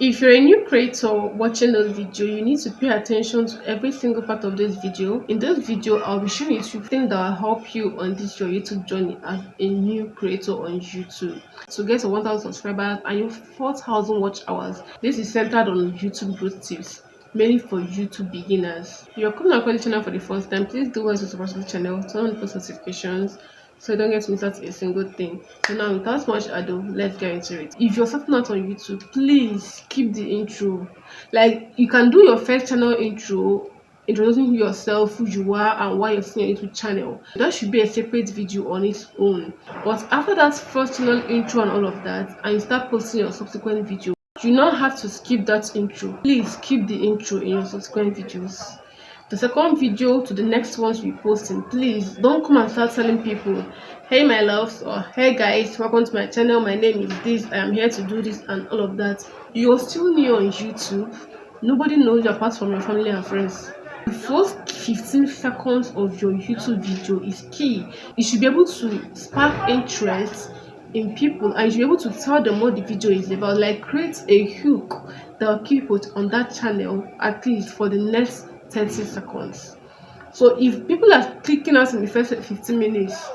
If you're a new creator watching this video, you need to pay attention to every single part of this video. In this video, I'll be showing you things that will help you on this your YouTube journey as a new creator on YouTube. To get to 1,000 subscribers and your 4,000 watch hours, this is centered on YouTube growth tips, mainly for YouTube beginners. If you're coming across the channel for the first time, please do want to subscribe to the channel, turn on the post notifications so you don't get missed out a single thing. So now, without much ado, let's get into it. If you're starting out on YouTube, please keep the intro. Like, you can do your first channel intro, introducing yourself, who you are, and why you're seeing your YouTube channel. That should be a separate video on its own. But after that first channel intro and all of that, and you start posting your subsequent video, you now have to skip that intro. Please keep the intro in your subsequent videos. The second video to the next ones you posting, please don't come and start telling people, hey my loves, or hey guys, welcome to my channel, my name is this, I am here to do this and all of that. You're still new on YouTube. Nobody knows you apart from your family and friends. The first 15 seconds of your YouTube video is key. You should be able to spark interest in people, and you should be able to tell them what the video is about. Like, create a hook that will keep people on that channel at least for the next 30 seconds. So if people are clicking out in the first 15 minutes,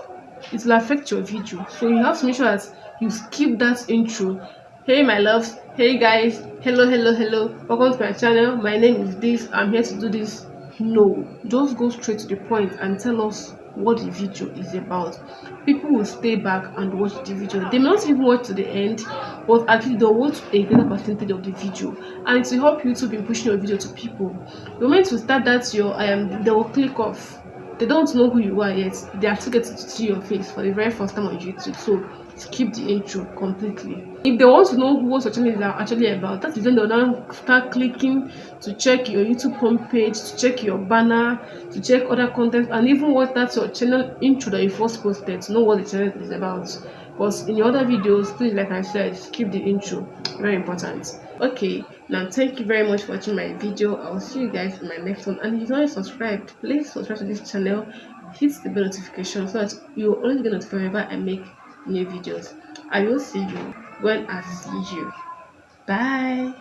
it will affect your video. So you have to make sure that you skip that intro. Hey my loves, hey guys, hello, welcome to my channel, my name is this, I'm here to do this. No, just go straight to the point and tell us what the video is about. People will stay back and watch the video. They may not even watch to the end, but at least they'll watch a greater percentage of the video, and it will help YouTube in pushing your video to people. The moment you start that, your they will click off. They don't know who you are yet. They are still getting to see your face for the very first time on YouTube. So skip the intro completely. If they want to know what your channel is actually about, that is when they'll now start clicking to check your YouTube homepage, to check your banner, to check other content, and even what that's your channel intro that you first posted, to know what the channel is about. But in your other videos, please, like I said, skip the intro. Very important. Okay, now thank you very much for watching my video. I'll see you guys in my next one. And if you're not subscribed, please subscribe to this channel, hit the bell notification so that you'll always get notified whenever I make new videos. I will see you when I see you. Bye.